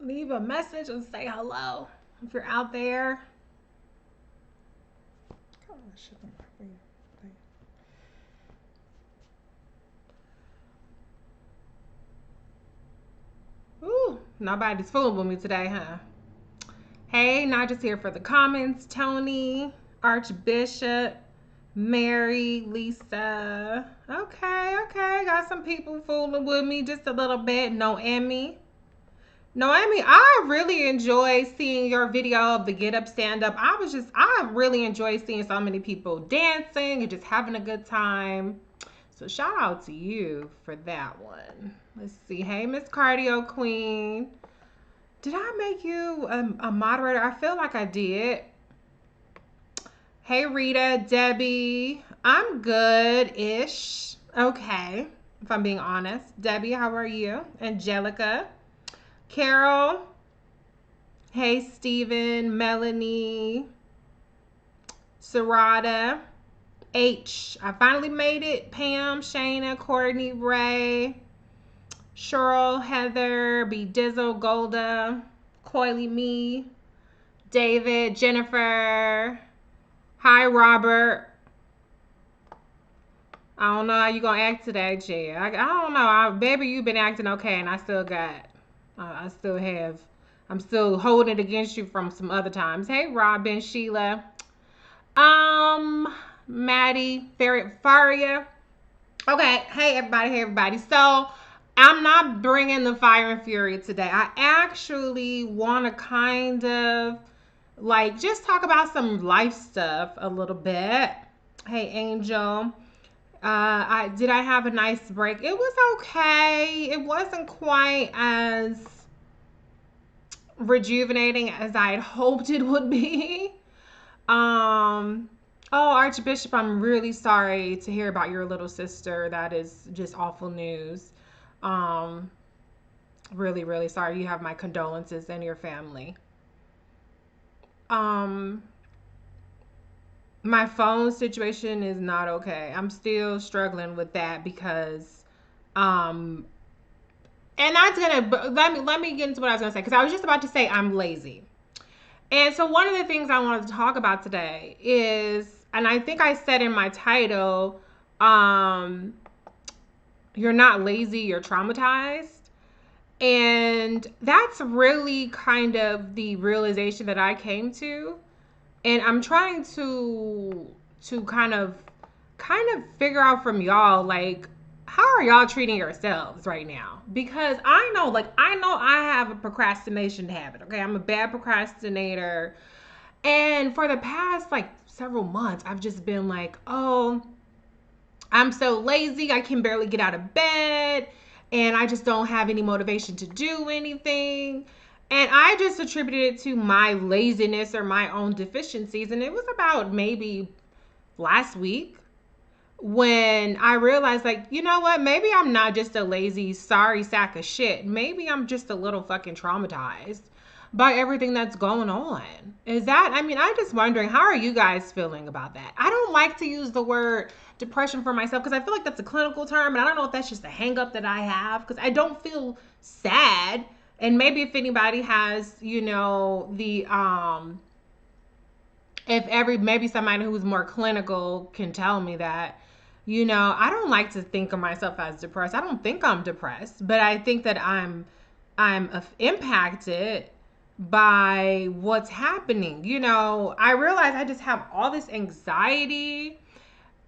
leave a message and say hello if you're out there. Ooh, nobody's fooling with me today, huh? Hey, not just here for the comments. Tony, Archbishop, Mary, Lisa. Okay, okay. Got some people fooling with me just a little bit. Noemi. Noemi, I really enjoy seeing your video of the get up stand up. I really enjoy seeing so many people dancing and just having a good time. So shout out to you for that one. Let's see. Hey, Miss Cardio Queen. Did I make you a moderator? I feel like I did. Hey, Rita, Debbie. I'm good ish. Okay. If I'm being honest. Debbie, how are you? Angelica. Carol. Hey, Steven, Melanie, Sarada, H. I finally made it. Pam, Shayna, Courtney, Ray, Cheryl, Heather, B. Dizzle, Golda, Coily Me, David, Jennifer. Hi, Robert. I don't know how you gonna act today, Jen. I don't know. Baby, you've been acting okay, and I still got, I still have, I'm still holding it against you from some other times. Hey, Robin, Sheila, Maddie, Faria. Okay, hey everybody, hey everybody. So I'm not bringing the fire and fury today. I actually want to kind of like just talk about some life stuff a little bit. Hey, Angel. I have a nice break. It was okay. It wasn't quite as rejuvenating as I had hoped it would be. Um, oh, Archbishop, I'm really sorry to hear about your little sister. That is just awful news. Um, really, really sorry. You have my condolences and your family. Um, my phone situation is not okay. I'm still struggling with that because, um, and that's gonna let me get into what I was gonna say because I was just about to say I'm lazy. And so one of the things I wanted to talk about today is, and I think I said in my title, um, you're not lazy, you're traumatized. And that's really kind of the realization that I came to. And I'm trying to kind of figure out from y'all like how are y'all treating yourselves right now? Because I know I have a procrastination habit. Okay, I'm a bad procrastinator. And for the past like several months, I've just been like, oh, I'm so lazy. I can barely get out of bed. And I just don't have any motivation to do anything. And I just attributed it to my laziness or my own deficiencies. And it was about maybe last week when I realized, like, you know what? Maybe I'm not just a lazy, sorry sack of shit. Maybe I'm just a little fucking traumatized by everything that's going on. Is that, I mean, I'm just wondering, how are you guys feeling about that? I don't like to use the word depression for myself because I feel like that's a clinical term. And I don't know if that's just a hang up that I have because I don't feel sad. And maybe if anybody has, if maybe somebody who's more clinical can tell me that, I don't like to think of myself as depressed. I don't think I'm depressed, but I think that I'm impacted by what's happening. I realize I just have all this anxiety,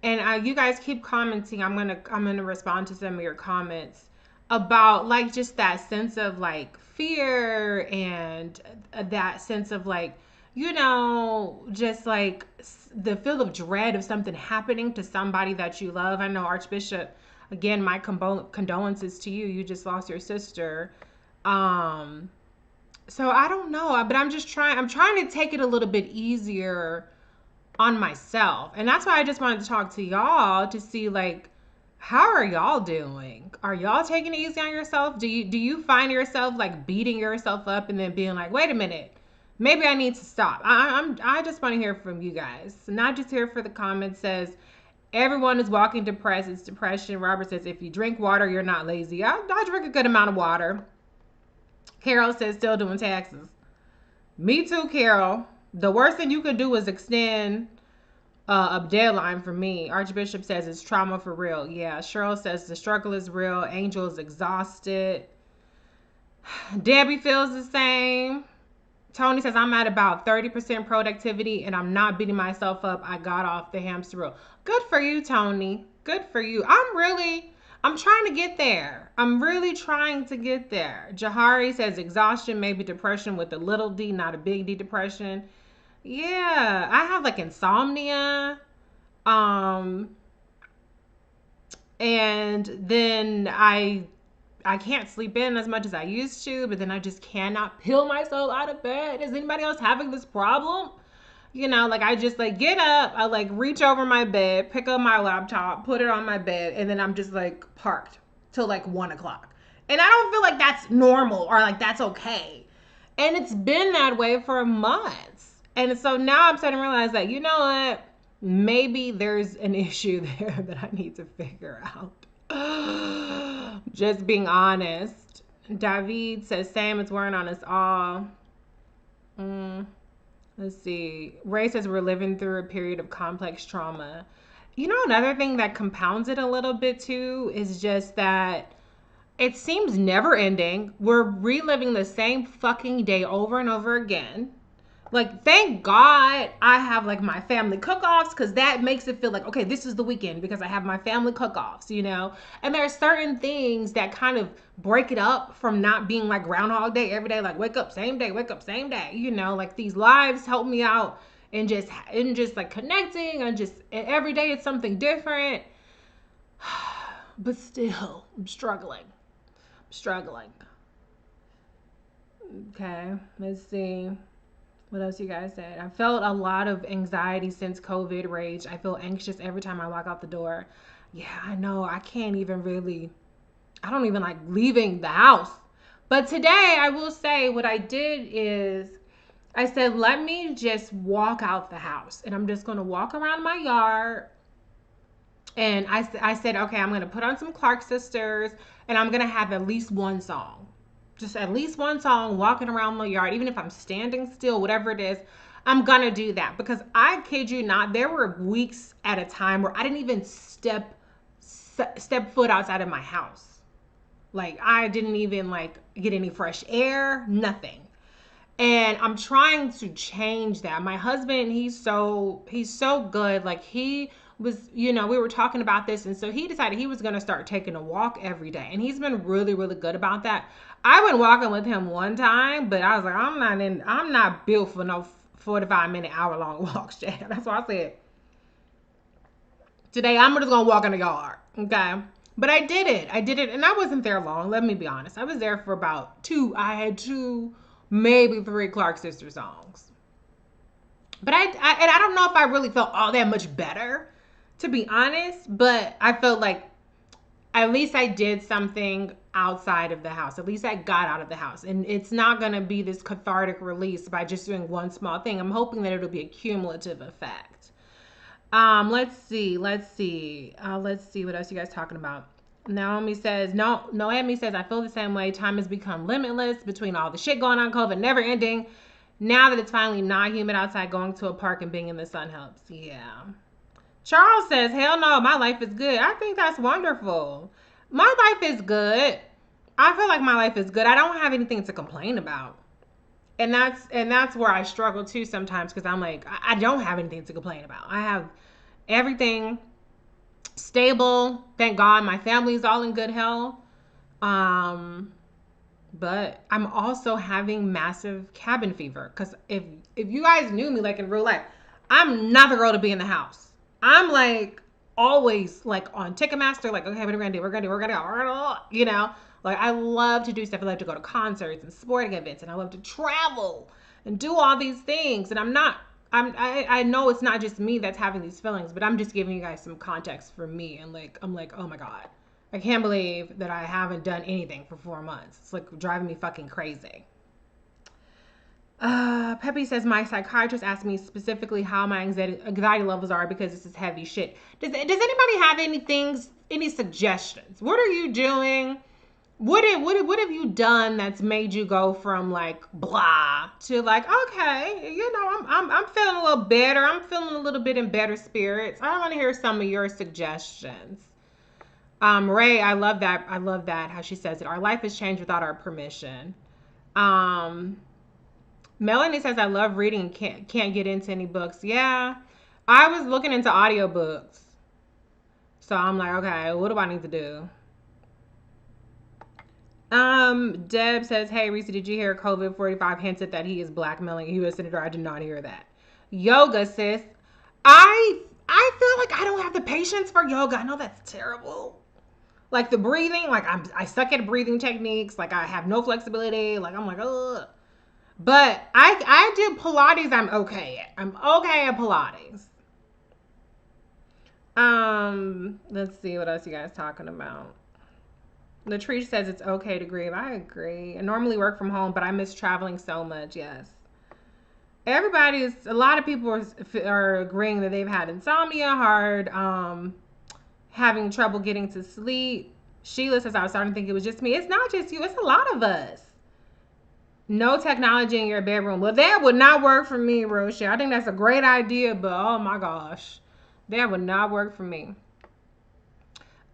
and you guys keep commenting. I'm gonna respond to some of your comments about like just that sense of like fear and that sense of like just like the feel of dread of something happening to somebody that you love. I know Archbishop, again, my condolences to you. You just lost your sister. Um, so I don't know, but I'm trying to take it a little bit easier on myself. And that's why I just wanted to talk to y'all to see like how are y'all doing? Are y'all taking it easy on yourself? Do you find yourself like beating yourself up and then being like, wait a minute, maybe I need to stop? I just want to hear from you guys. Not just here for the comments. Says everyone is walking depressed. It's depression. Robert says if you drink water, you're not lazy. I drink a good amount of water. Carol says still doing taxes. Me too, Carol. The worst thing you could do is extend a deadline for me. Archbishop says it's trauma for real. Yeah. Cheryl says the struggle is real. Angel is exhausted. Debbie feels the same. Tony says I'm at about 30% productivity and I'm not beating myself up. I got off the hamster wheel. Good for you, Tony. Good for you. I'm trying to get there. I'm really trying to get there. Jahari says exhaustion, maybe depression with a little d, not a big D depression. Yeah, I have like insomnia. Um, and then I can't sleep in as much as I used to, but then I just cannot peel myself out of bed. Is anybody else having this problem? You know, like I just like get up, I like reach over my bed, pick up my laptop, put it on my bed, and then I'm just like parked till like 1 o'clock. And I don't feel like that's normal or like that's okay. And it's been that way for months. And so now I'm starting to realize that, you know what? Maybe there's an issue there that I need to figure out. Just being honest. David says, Sam, it's wearing on us all. Let's see. Ray says we're living through a period of complex trauma. You know, another thing that compounds it a little bit too is just that it seems never ending. We're reliving the same fucking day over and over again. Like, thank God I have like my family cook-offs because that makes it feel like, okay, this is the weekend because I have my family cook-offs, you know? And there are certain things that kind of break it up from not being like Groundhog Day every day, like wake up, same day, you know? Like these lives help me out and just like connecting and just every day it's something different. But still, I'm struggling. Okay, let's see. What else you guys said? I felt a lot of anxiety since COVID rage. I feel anxious every time I walk out the door. Yeah, I know. I don't even like leaving the house. But today, I will say what I did is I said, let me just walk out the house. And I'm just going to walk around my yard. And I said, okay, I'm going to put on some Clark Sisters and I'm going to have at least one song. Just at least one song walking around my yard, even if I'm standing still, whatever it is, I'm gonna do that because I kid you not, there were weeks at a time where I didn't even step foot outside of my house. Like I didn't even like get any fresh air, nothing. And I'm trying to change that. My husband, he's so good. Like he was, you know, we were talking about this, and so he decided he was going to start taking a walk every day, and he's been really, really good about that. I went walking with him one time, but I was like, I'm not built for no 45-minute, hour-long walks, Chad. That's why I said today I'm just gonna walk in the yard, okay? But I did it, and I wasn't there long. Let me be honest. I was there for about two. I had two, maybe three Clark Sister songs. But I don't know if I really felt all that much better, to be honest. But I felt like at least I did something outside of the house. At least I got out of the house. And it's not going to be this cathartic release by just doing one small thing. I'm hoping that it'll be a cumulative effect. Let's see what else you guys talking about. Noemi says, I feel the same way. Time has become limitless between all the shit going on, COVID never ending. Now that it's finally not humid outside, going to a park and being in the sun helps. Yeah. Charles says, hell no, my life is good. I think that's wonderful. My life is good. I feel like my life is good. I don't have anything to complain about. And that's where I struggle too sometimes because I'm like, I don't have anything to complain about. I have everything stable. Thank God my family's all in good health. But I'm also having massive cabin fever because if you guys knew me like in real life, I'm not the girl to be in the house. I'm like always like on Ticketmaster, like, okay, what are we gonna do? We're gonna go, you know, like I love to do stuff. I love to go to concerts and sporting events, and I love to travel and do all these things. And I know it's not just me that's having these feelings, but I'm just giving you guys some context for me. And like, I'm like, oh my God, I can't believe that I haven't done anything for 4 months. It's like driving me fucking crazy. Peppy says, my psychiatrist asked me specifically how my anxiety levels are because this is heavy shit. Does anybody have any suggestions? What are you doing? What have you done that's made you go from like blah to like, okay, I'm feeling a little better. I'm feeling a little bit in better spirits. I want to hear some of your suggestions. Ray, I love that. I love that how she says it. Our life has changed without our permission. Um, Melanie says I love reading and can't get into any books. Yeah. I was looking into audiobooks. So I'm like, okay, what do I need to do? Deb says, hey, Reese, did you hear COVID 45 hinted that he is blackmailing a U.S. Senator? I did not hear that. Yoga, sis. I feel like I don't have the patience for yoga. I know that's terrible. Like the breathing, like I suck at breathing techniques. Like I have no flexibility. Like I'm like, ugh. But I do Pilates. I'm okay at. I'm okay at Pilates. Let's see what else you guys talking about. Latrice says it's okay to grieve. I agree. I normally work from home, but I miss traveling so much. Yes. A lot of people are agreeing that they've had insomnia, hard, having trouble getting to sleep. Sheila says, I was starting to think it was just me. It's not just you, it's a lot of us. No technology in your bedroom. Well, that would not work for me, Rochelle. I think that's a great idea, but oh my gosh, that would not work for me.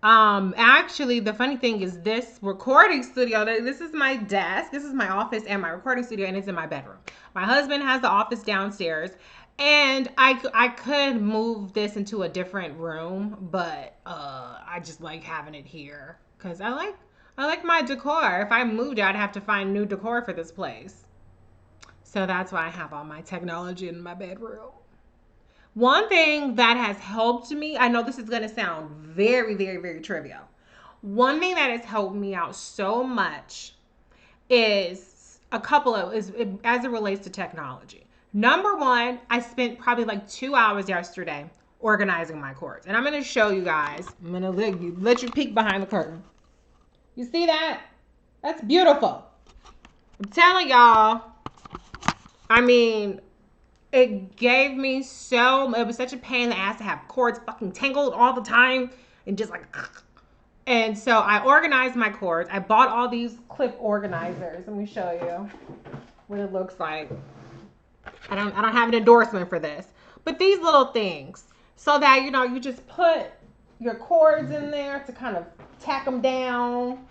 Actually, the funny thing is this recording studio, this is my desk, this is my office and my recording studio, and it's in my bedroom. My husband has the office downstairs, and I could move this into a different room, but I just like having it here because I like my decor. If I moved, I'd have to find new decor for this place. So that's why I have all my technology in my bedroom. One thing that has helped me, I know this is going to sound very, very, very trivial. One thing that has helped me out so much is as it relates to technology. Number one, I spent probably like 2 hours yesterday organizing my cords. And I'm going to show you guys. I'm going to let you peek behind the curtain. You see that? That's beautiful. I'm telling y'all. I mean, it was such a pain in the ass to have cords fucking tangled all the time and just like, and so I organized my cords. I bought all these clip organizers. Let me show you what it looks like. I don't have an endorsement for this, but these little things so that, you just put your cords in there to kind of tack them down.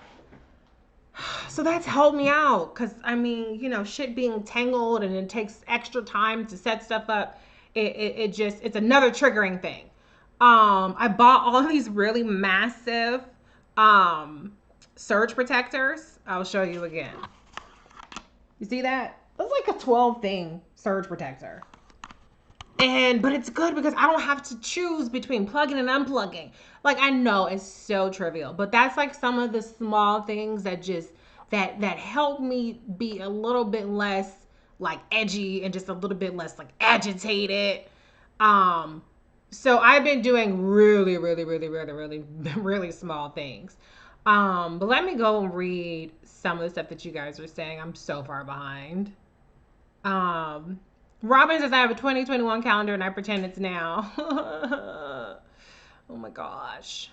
So that's helped me out because shit being tangled and it takes extra time to set stuff up. It's another triggering thing. I bought all of these really massive surge protectors. I'll show you again. You see that? That's like a 12 thing surge protector. But it's good because I don't have to choose between plugging and unplugging. Like I know it's so trivial, but that's like some of the small things that just that help me be a little bit less like edgy and just a little bit less like agitated. So I've been doing really, really, really, really, really, really small things. But let me go and read some of the stuff that you guys are saying. I'm so far behind. Robin says I have a 2021 calendar and I pretend it's now. Oh my gosh.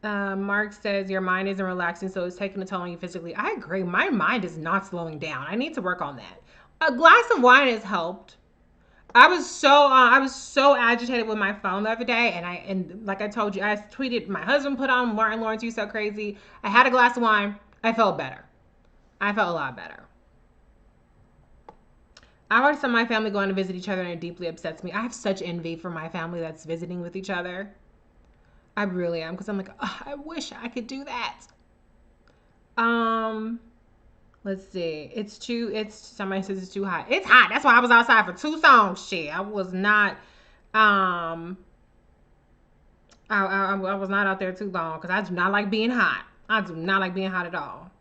Mark says your mind isn't relaxing, so it's taking a toll on you physically. I agree. My mind is not slowing down. I need to work on that. A glass of wine has helped. I was so agitated with my phone the other day, and like I told you, I tweeted my husband put on Martin Lawrence, You So Crazy. I had a glass of wine. I felt better. I felt a lot better. I watch some of my family going to visit each other and it deeply upsets me. I have such envy for my family that's visiting with each other. I really am because I'm like, oh, I wish I could do that. Let's see. Somebody says it's too hot. It's hot. That's why I was outside for 2 songs. Shit. I was not I was not out there too long because I do not like being hot. I do not like being hot at all.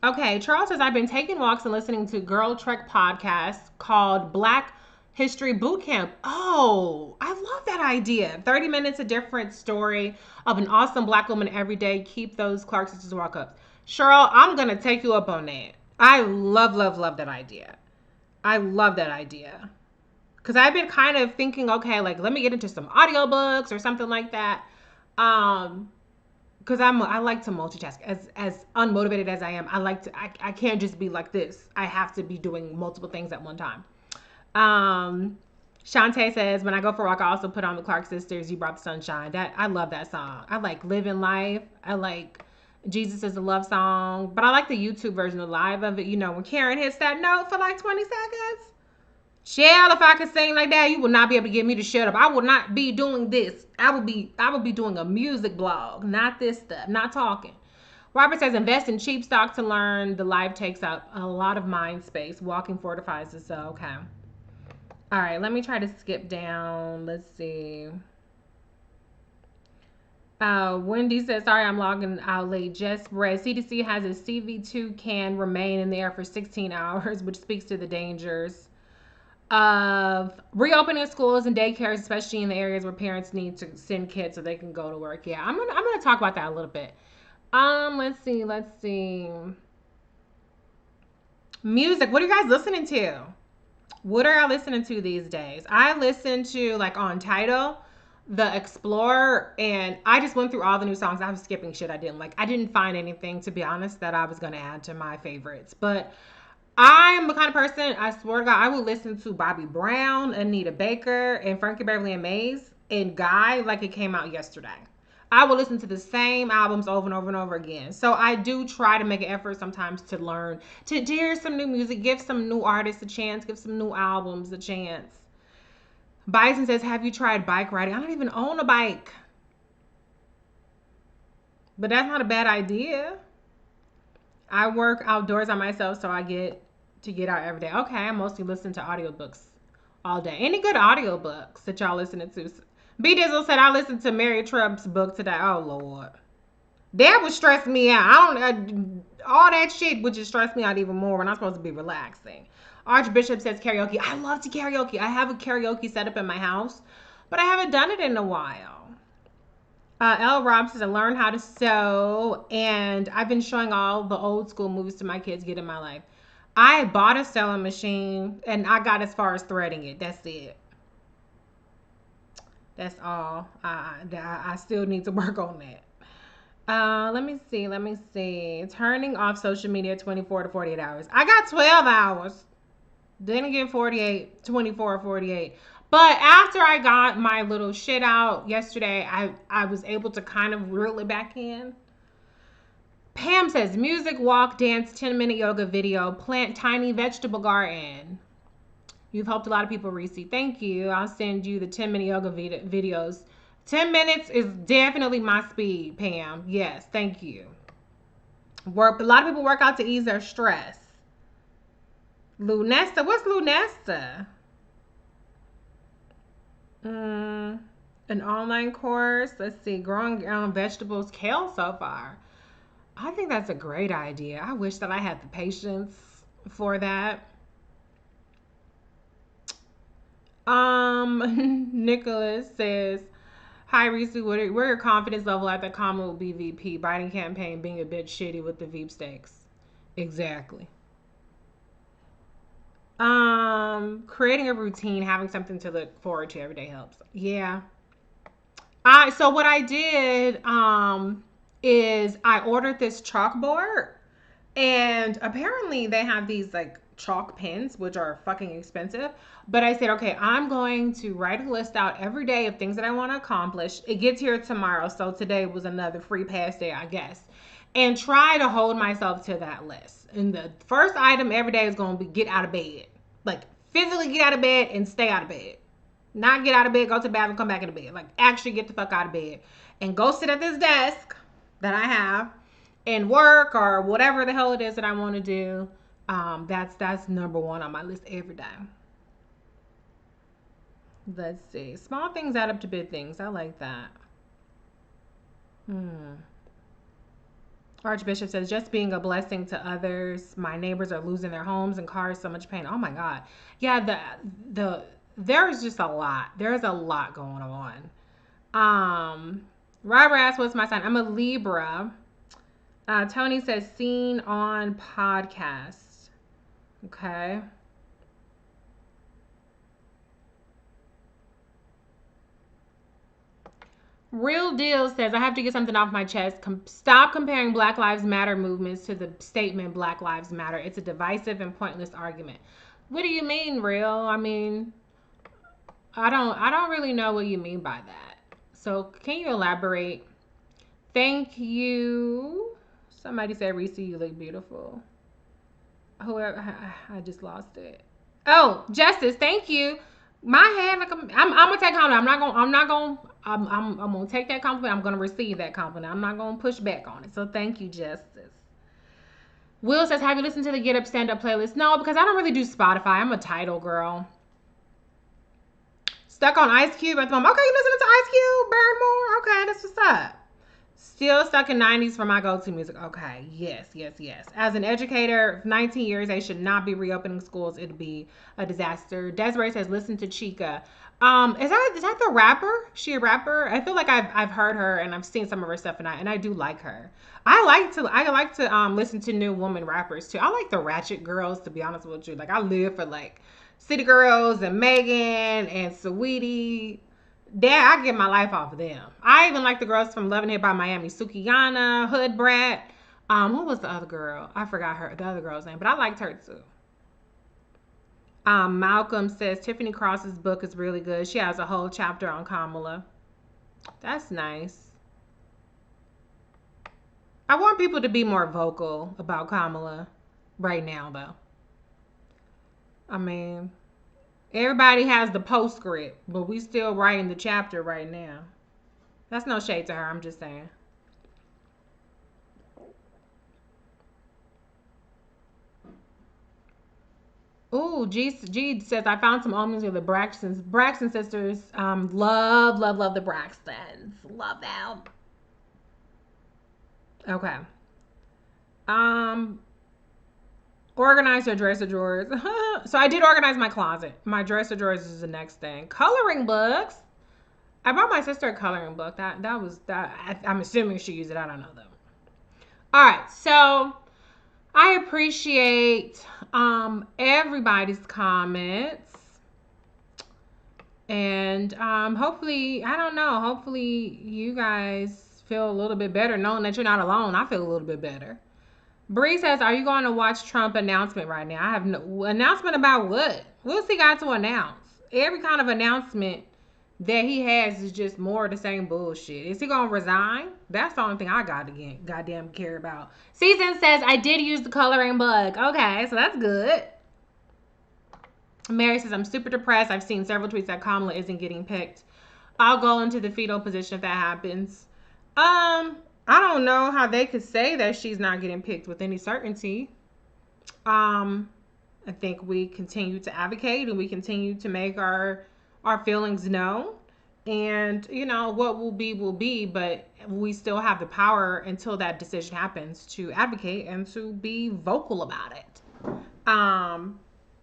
Okay, Charles says I've been taking walks and listening to Girl Trek podcast called Black History Boot Camp. Oh, I love that idea. 30 minutes, a different story of an awesome Black woman every day. Keep those Clark sisters walk up. Cheryl, I'm going to take you up on that. I love, love, love that idea. I love that idea. Because I've been kind of thinking, okay, like let me get into some audiobooks or something like that. because I like to multitask. As unmotivated as I am, I can't just be like this. I have to be doing multiple things at one time. Um, Shantae says, when I go for a walk, I also put on the Clark Sisters. You brought the sunshine. That I love that song. I like Living Life. I like Jesus is a love song, but I like the YouTube version of live of it. You know, when Karen hits that note for like 20 seconds. Shell, if I could sing like that, you will not be able to get me to shut up. I will not be doing this. I will be doing a music blog, not this stuff, not talking. Robert says invest in cheap stock to learn. The live takes up a lot of mind space. Walking fortifies the soul. Okay. All right, let me try to skip down. Let's see. Wendy says, sorry, I'm logging out late. Just read CDC has a CV2 can remain in the air for 16 hours, which speaks to the dangers of reopening schools and daycares, especially in the areas where parents need to send kids so they can go to work. Yeah, I'm gonna talk about that a little bit. Let's see. Music. What are you guys listening to? What are y'all listening to these days? I listen to like on Tidal, The Explorer, and I just went through all the new songs. I was skipping shit I didn't like. I didn't find anything, to be honest, that I was gonna add to my favorites. But I'm the kind of person, I swear to God, I will listen to Bobby Brown, Anita Baker, and Frankie Beverly and Maze and Guy like it came out yesterday. I will listen to the same albums over and over and over again. So I do try to make an effort sometimes to learn, to hear some new music, give some new artists a chance, give some new albums a chance. Bison says, have you tried bike riding? I don't even own a bike, but that's not a bad idea. I work outdoors on myself, so I get to get out every day. Okay, I mostly listen to audiobooks all day. Any good audiobooks that y'all listening to? B Dizzle said I listened to Mary Trump's book today. Oh Lord, that would stress me out. I don't. All that shit would just stress me out even more when I'm supposed to be relaxing. Archbishop says karaoke. I love to karaoke. I have a karaoke set up in my house, but I haven't done it in a while. L. Rob says I learned how to sew, and I've been showing all the old school movies to my kids get in my life. I bought a sewing machine, and I got as far as threading it. That's it. That's all. I still need to work on that. Let me see. Let me see. Turning off social media 24 to 48 hours. I got 12 hours. Then again, 48, 24, 48. But after I got my little shit out yesterday, I was able to kind of reel it back in. Pam says music, walk, dance, 10-minute yoga video, plant tiny vegetable garden. You've helped a lot of people, Reese. Thank you. I'll send you the 10-minute yoga videos. 10 minutes is definitely my speed, Pam. Yes, thank you. Work. A lot of people work out to ease their stress. Lunesta. What's Lunesta? An online course. Let's see. Growing vegetables, kale so far. I think that's a great idea. I wish that I had the patience for that. Nicholas says, hi, Reese. Where your confidence level at the Kamala will be VP? Biden campaign being a bit shitty with the Veep stakes. Exactly. Creating a routine, having something to look forward to every day helps. Yeah. So what I did is I ordered this chalkboard, and apparently they have these like chalk pens, which are fucking expensive. But I said, okay, I'm going to write a list out every day of things that I want to accomplish. It gets here tomorrow, so today was another free pass day, I guess. And try to hold myself to that list. And the first item every day is going to be get out of bed. Like physically get out of bed and stay out of bed. Not get out of bed, go to the bathroom, come back into bed. Like actually get the fuck out of bed and go sit at this desk that I have and work or whatever the hell it is that I want to do. That's number one on my list every day. Let's see. Small things add up to big things. I like that. Archbishop says, just being a blessing to others. My neighbors are losing their homes and cars, so much pain. Oh my God. Yeah, there's just a lot. There's a lot going on. Robert asks, what's my sign? I'm a Libra. Tony says, seen on podcast. Okay. Real Deal says, I have to get something off my chest. Stop comparing Black Lives Matter movements to the statement Black Lives Matter. It's a divisive and pointless argument. What do you mean, Real? I mean, I don't really know what you mean by that. So can you elaborate? Thank you. Somebody said, Reese, you look beautiful. Whoever, I just lost it. Oh, Justice, thank you. My hand, like I'm gonna take compliment. I'm gonna take that compliment. I'm gonna receive that compliment. I'm not gonna push back on it. So thank you, Justice. Will says, have you listened to the Get Up Stand Up playlist? No, because I don't really do Spotify. I'm a title girl. Stuck on Ice Cube at the moment. Okay, you listening to Ice Cube, Burn More? Okay, that's what's up. Still stuck in 90s for my go-to music. Okay, yes, yes, yes. As an educator, 19 years, they should not be reopening schools. It'd be a disaster. Desiree says, listen to Chica. Is that the rapper? She a rapper? I feel like I've heard her and I've seen some of her stuff and I do like her. I like to listen to new woman rappers too. I like the Ratchet Girls, to be honest with you. Like I live for like City Girls and Megan and Saweetie. I get my life off of them. I even like the girls from Love and Hip by Miami, Sukiyana, Hood Brat. Who was the other girl? I forgot the other girl's name, but I liked her too. Malcolm says Tiffany Cross's book is really good. She has a whole chapter on Kamala. That's nice. I want people to be more vocal about Kamala right now, though. I mean, everybody has the postscript, but we still writing the chapter right now. That's no shade to her. I'm just saying. Ooh, G says I found some omens with the Braxton sisters. Love the Braxtons. Love them. Okay. Um, organize your dresser drawers. So I did organize my closet. My dresser drawers is the next thing. Coloring books. I bought my sister a coloring book. That was that. I'm assuming she used it. I don't know though. All right, so I appreciate everybody's comments. And hopefully, I don't know, hopefully you guys feel a little bit better knowing that you're not alone. I feel a little bit better. Bree says, are you going to watch Trump announcement right now? I have no announcement about what? What's he got to announce? Every kind of announcement that he has is just more of the same bullshit. Is he gonna resign? That's the only thing I got to get goddamn care about. Season says I did use the coloring book. Okay, so that's good. Mary says I'm super depressed. I've seen several tweets that Kamala isn't getting picked. I'll go into the fetal position if that happens. I don't know how they could say that she's not getting picked with any certainty. I think we continue to advocate and we continue to make our feelings known. And you know what will be, but we still have the power until that decision happens to advocate and to be vocal about it.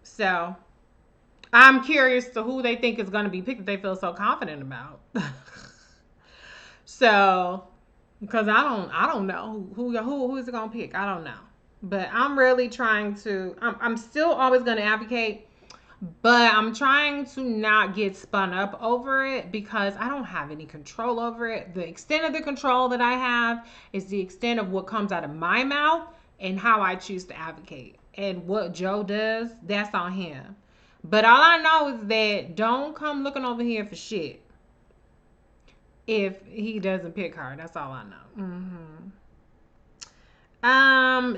So I'm curious to who they think is going to be picked that they feel so confident about. So because I don't know who is it going to pick. I don't know. But I'm really trying to I'm still always going to advocate, but I'm trying to not get spun up over it because I don't have any control over it. The extent of the control that I have is the extent of what comes out of my mouth and how I choose to advocate. And what Joe does, that's on him. But all I know is that don't come looking over here for shit if he doesn't pick her. That's all I know.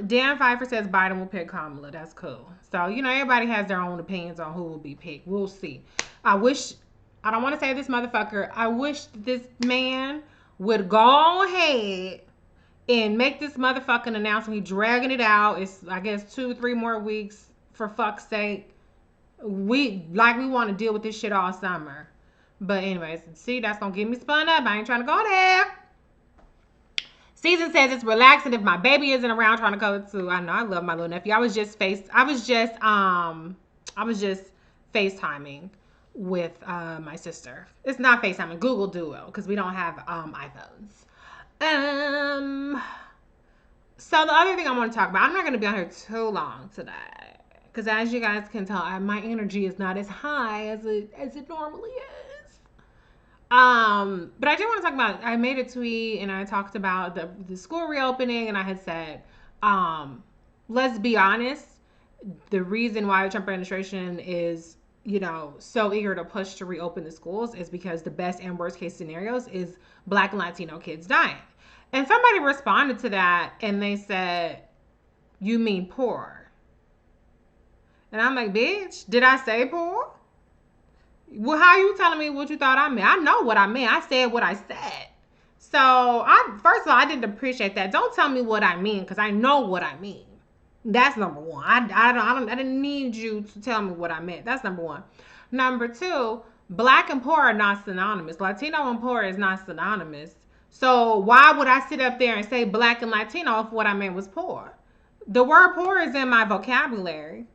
Dan Pfeiffer says Biden will pick Kamala. That's cool. So, you know, everybody has their own opinions on who will be picked. We'll see. I don't want to say this motherfucker, I wish this man would go ahead and make this motherfucking announcement. He dragging it out. It's, I guess, 2-3 more weeks for fuck's sake. We want to deal with this shit all summer. But anyways, see, that's going to get me spun up. I ain't trying to go there. Season says it's relaxing if my baby isn't around trying to go to. I know I love my little nephew. I was just FaceTiming with my sister. It's not FaceTiming, Google Duo, because we don't have iPhones. So the other thing I want to talk about, I'm not going to be on here too long today, because as you guys can tell, my energy is not as high as it normally is. But I do want to talk about. I made a tweet and I talked about the school reopening, and I had said, um, let's be honest. The reason why the Trump administration is, so eager to push to reopen the schools is because the best and worst case scenarios is Black and Latino kids dying. And somebody responded to that and they said, "You mean poor?" And I'm like, "Bitch, did I say poor?" Well, how are you telling me what you thought I meant? I know what I meant. I said what I said. So, first of all, I didn't appreciate that. Don't tell me what I mean because I know what I mean. That's number one. I didn't need you to tell me what I meant. That's number one. Number two, black and poor are not synonymous. Latino and poor is not synonymous. So why would I sit up there and say black and Latino if what I meant was poor? The word poor is in my vocabulary.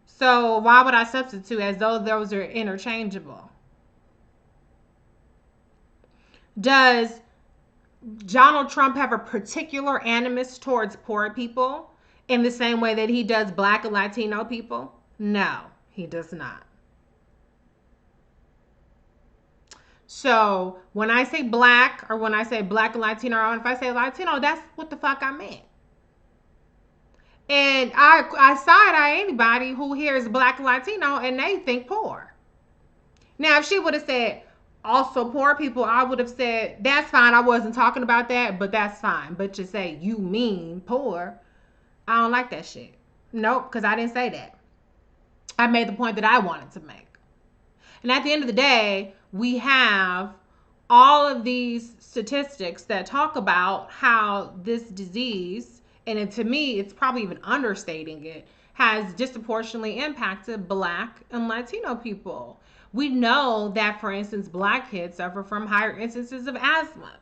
So why would I substitute as though those are interchangeable? Does Donald Trump have a particular animus towards poor people in the same way that he does black and Latino people? No, he does not. So when I say black or when I say black and Latino, or if I say Latino, that's what the fuck I meant. And I side eye anybody who hears black and Latino and they think poor. Now, if she would have said also poor people, I would have said that's fine. I wasn't talking about that, but that's fine. But to say you mean poor, I don't like that shit. Nope, because I didn't say that. I made the point that I wanted to make. And at the end of the day, we have all of these statistics that talk about how this disease, and to me, it's probably even understating it, has disproportionately impacted Black and Latino people. We know that, for instance, Black kids suffer from higher instances of asthma.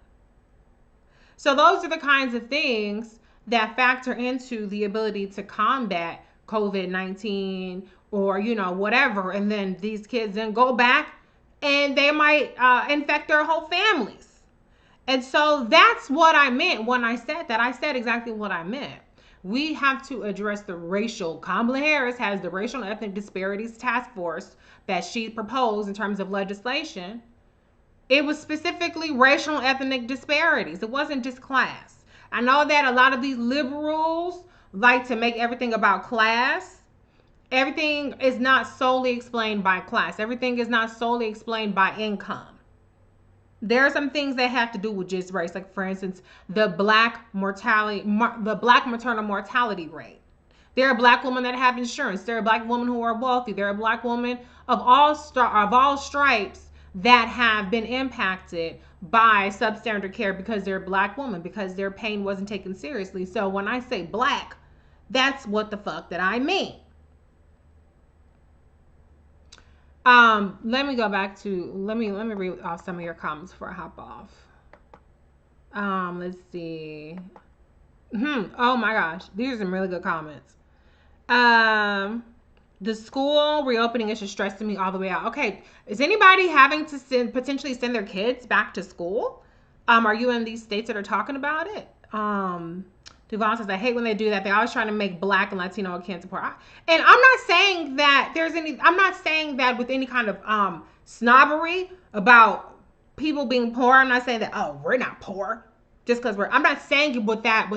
So those are the kinds of things that factor into the ability to combat COVID-19 or, whatever. And then these kids then go back and they might infect their whole families. And so that's what I meant when I said that. I said exactly what I meant. We have to address the racial. Kamala Harris has the Racial and Ethnic Disparities Task Force that she proposed in terms of legislation. It was specifically racial and ethnic disparities. It wasn't just class. I know that a lot of these liberals like to make everything about class. Everything is not solely explained by class. Everything is not solely explained by income. There are some things that have to do with just race, like for instance, the black maternal mortality rate. There are black women that have insurance. There are black women who are wealthy. There are black women of all stripes that have been impacted by substandard care because they're black women, because their pain wasn't taken seriously. So when I say black, that's what the fuck that I mean. Let me go back to let me read off some of your comments before I hop off. Let's see. Oh my gosh, these are some really good comments. Um, the school reopening is just stressing me all the way out. Okay, is anybody having to potentially send their kids back to school? Are you in these states that are talking about it? Devon says, I hate when they do that. They're always trying to make black and Latino akin to poor. And I'm not saying that I'm not saying that with any kind of snobbery about people being poor. I'm not saying that, oh, we're not poor just because I'm not saying it with that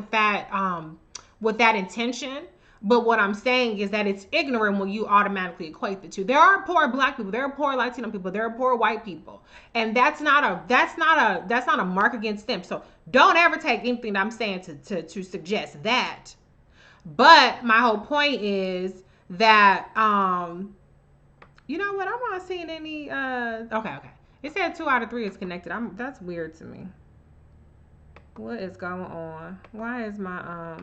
intention. But what I'm saying is that it's ignorant when you automatically equate the two. There are poor black people, there are poor Latino people, there are poor white people. And that's not a mark against them. So don't ever take anything that I'm saying to suggest that. But my whole point is that you know what, I'm not seeing any okay. It said 2 out of 3 is connected. That's weird to me. What is going on? Why is my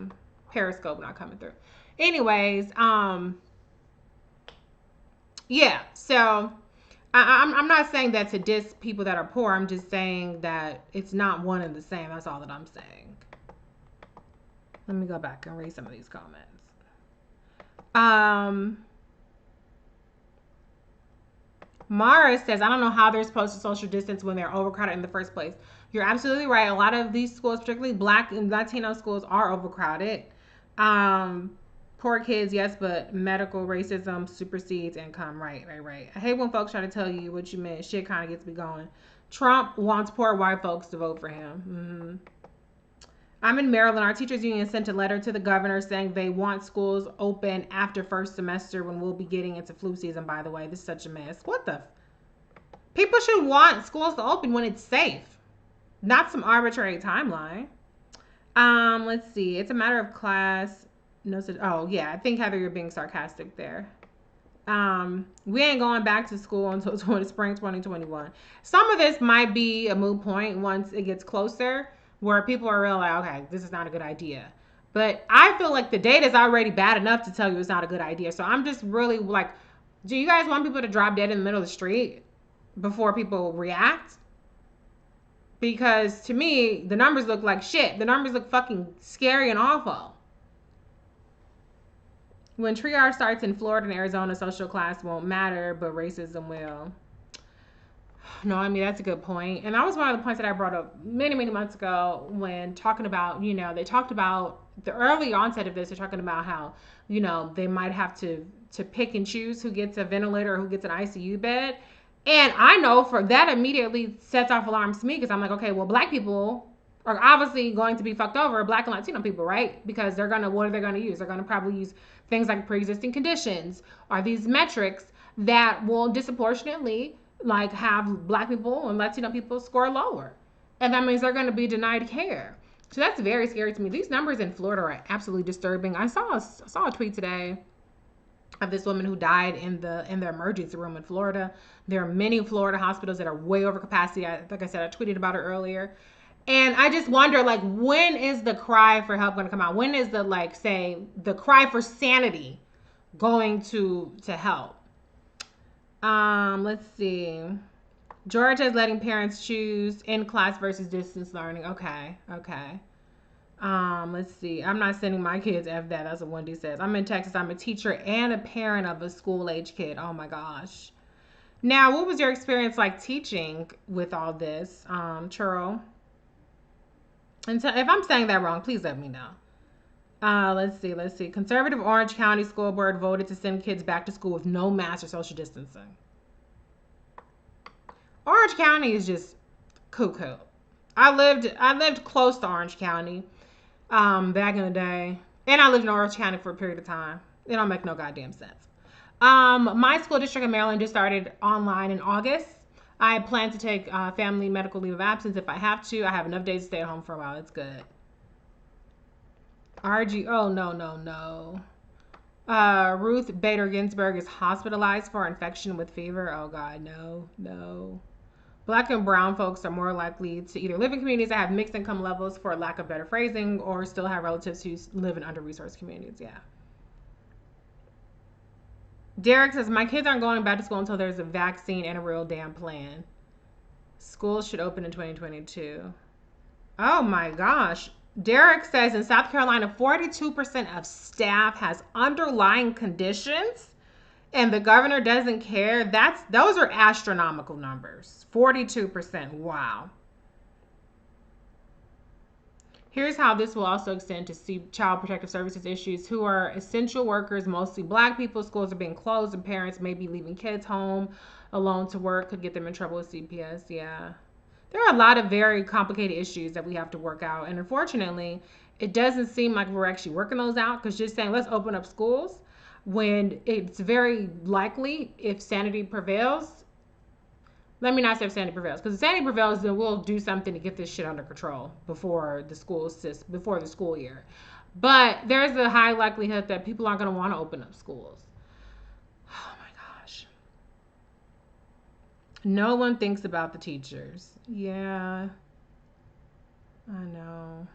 Periscope not coming through? Anyways, yeah. So I'm not saying that to diss people that are poor. I'm just saying that it's not one and the same. That's all that I'm saying. Let me go back and read some of these comments. Mara says, I don't know how they're supposed to social distance when they're overcrowded in the first place. You're absolutely right. A lot of these schools, particularly Black and Latino schools, are overcrowded. Poor kids, yes, but medical racism supersedes income. Right. I hate when folks try to tell you what you meant. Shit kind of gets me going. Trump wants poor white folks to vote for him. I'm in Maryland. Our teachers union sent a letter to the governor saying they want schools open after first semester when we'll be getting into flu season, by the way. This is such a mess. What the? People should want schools to open when it's safe, not some arbitrary timeline. Let's see. It's a matter of class. No, oh yeah. I think Heather, you're being sarcastic there. We ain't going back to school until spring 2021. Some of this might be a moot point once it gets closer, where people are real like, okay, this is not a good idea. But I feel like the data is already bad enough to tell you it's not a good idea. So I'm just really like, do you guys want people to drop dead in the middle of the street before people react? Because to me, the numbers look like shit. The numbers look fucking scary and awful. When triage starts in Florida and Arizona, social class won't matter, but racism will. No, I mean, that's a good point. And that was one of the points that I brought up many, many months ago when talking about, they talked about the early onset of this. They're talking about how, they might have to pick and choose who gets a ventilator or who gets an ICU bed. And I know for that immediately sets off alarms to me because I'm like, okay, well, black people are obviously going to be fucked over, black and Latino people, right? Because what are they going to use? They're going to probably use things like pre-existing conditions or these metrics that will disproportionately like have black people and Latino people score lower. And that means they're going to be denied care. So that's very scary to me. These numbers in Florida are absolutely disturbing. I saw a tweet today of this woman who died in the emergency room in Florida. There are many Florida hospitals that are way over capacity. Like I said, I tweeted about it earlier. And I just wonder, like, when is the cry for help going to come out? When is the, like, say, the cry for sanity going to help? Let's see. Georgia is letting parents choose in-class versus distance learning. Okay. Let's see. I'm not sending my kids F that. That's what Wendy says. I'm in Texas. I'm a teacher and a parent of a school-age kid. Oh, my gosh. Now, what was your experience like teaching with all this, Churro? And so if I'm saying that wrong, please let me know. Let's see. Conservative Orange County School Board voted to send kids back to school with no mask or social distancing. Orange County is just cuckoo. I lived close to Orange County back in the day, and I lived in Orange County for a period of time. It don't make no goddamn sense. My school district in Maryland just started online in August. I plan to take family medical leave of absence if I have to. I have enough days to stay at home for a while. It's good. RG. Oh, no. Ruth Bader Ginsburg is hospitalized for infection with fever. Oh, God, no. Black and brown folks are more likely to either live in communities that have mixed income levels, for lack of better phrasing, or still have relatives who live in under-resourced communities. Yeah. Derek says, my kids aren't going back to school until there's a vaccine and a real damn plan. Schools should open in 2022. Oh my gosh. Derek says in South Carolina, 42% of staff has underlying conditions and the governor doesn't care. Those are astronomical numbers. 42%. Wow. Here's how this will also extend to Child Protective Services issues who are essential workers, mostly black people. Schools are being closed and parents may be leaving kids home alone to work, could get them in trouble with CPS. Yeah. There are a lot of very complicated issues that we have to work out. And unfortunately, it doesn't seem like we're actually working those out because just saying, let's open up schools when it's very likely if sanity prevails. Let me not say if sanity prevails, because if sanity prevails, then we'll do something to get this shit under control before the school year. But there's a high likelihood that people aren't going to want to open up schools. Oh my gosh. No one thinks about the teachers. Yeah, I know.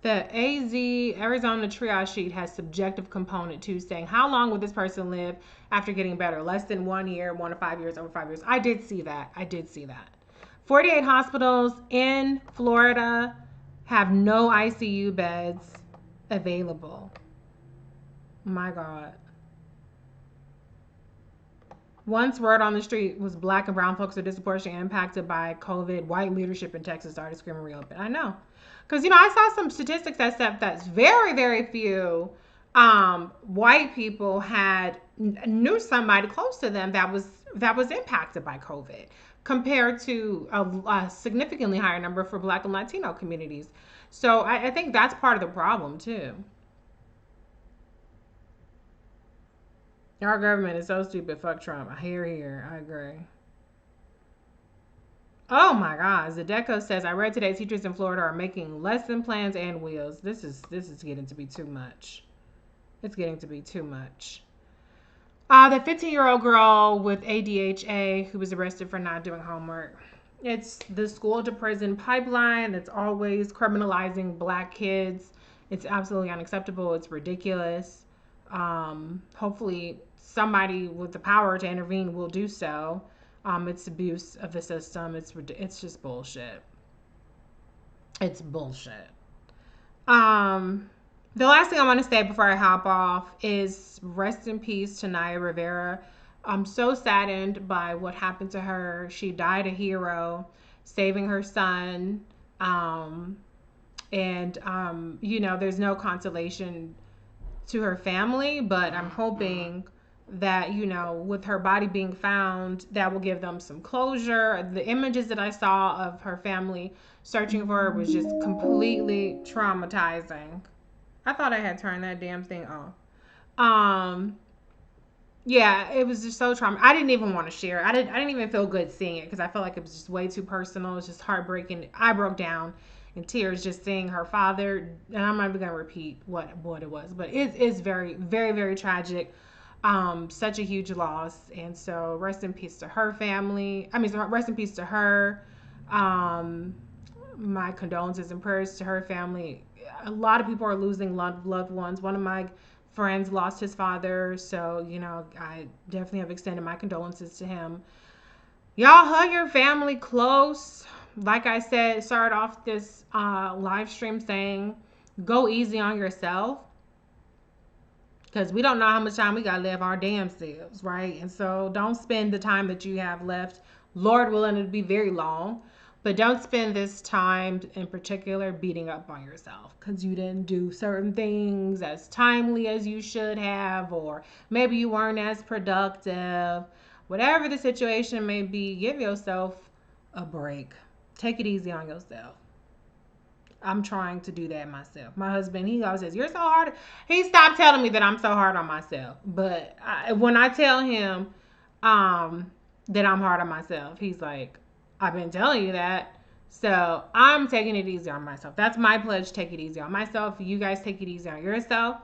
The Arizona triage sheet has subjective component too, saying how long would this person live after getting better? Less than 1 year, 1 to 5 years, over 5 years. I did see that. 48 hospitals in Florida have no ICU beds available. My God. Once word on the street was black and brown folks are disproportionately impacted by COVID, white leadership in Texas started screaming reopen. I know. Because, I saw some statistics that said that's very, very few white people knew somebody close to them that was impacted by COVID. compared to a significantly higher number for Black and Latino communities. So I think that's part of the problem too. Our government is so stupid. Fuck Trump. Here. I agree. Oh my God. Zedeco says, I read today teachers in Florida are making lesson plans and wheels. This is getting to be too much. It's getting to be too much. The 15-year-old girl with ADHA who was arrested for not doing homework. It's the school to prison pipeline that's always criminalizing Black kids. It's absolutely unacceptable. It's ridiculous. Hopefully, somebody with the power to intervene will do so. It's abuse of the system. It's just bullshit. It's bullshit. Um, the last thing I want to say before I hop off is rest in peace to Naya Rivera. I'm so saddened by what happened to her. She died a hero, saving her son. Um, there's no consolation to her family, but I'm hoping that, with her body being found, that will give them some closure. The images that I saw of her family searching for her was just completely traumatizing. I thought I had turned that damn thing off. Um, yeah, it was just so trauma. I didn't even want to share it. I didn't even feel good seeing it because I felt like it was just way too personal. It was just heartbreaking. I broke down in tears just seeing her father, and I'm not even gonna repeat what it was, but it is very, very, very tragic. Such a huge loss, and so rest in peace to her family. I mean, rest in peace to her. Um, my condolences and prayers to her family. A lot of people are losing loved ones. One of my friends lost his father, so I definitely have extended my condolences to him. Y'all hug your family close. Like I said, started off this live stream saying, go easy on yourself because we don't know how much time we got left our damn selves, right? And so don't spend the time that you have left, Lord willing, it'll be very long, but don't spend this time in particular beating up on yourself because you didn't do certain things as timely as you should have, or maybe you weren't as productive. Whatever the situation may be, give yourself a break. Take it easy on yourself. I'm trying to do that myself. My husband, he always says, "You're so hard." He stopped telling me that I'm so hard on myself. But when I tell him that I'm hard on myself, he's like, "I've been telling you that." So I'm taking it easy on myself. That's my pledge. Take it easy on myself. You guys take it easy on yourself.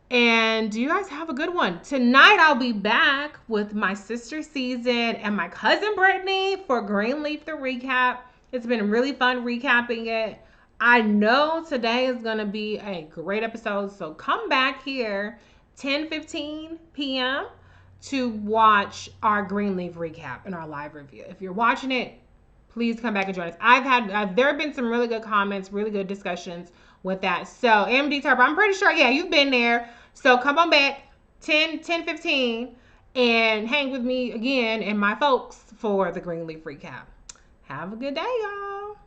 And you guys have a good one. Tonight, I'll be back with my sister Season and my cousin Brittany for Greenleaf the recap. It's been really fun recapping it. I know today is going to be a great episode. So come back here 10:15 p.m. to watch our Greenleaf recap and our live review. If you're watching it, please come back and join us. There have been some really good comments, really good discussions with that. So MD Turbo, I'm pretty sure, yeah, you've been there. So come on back 10:15 and hang with me again and my folks for the Greenleaf recap. Have a good day, y'all.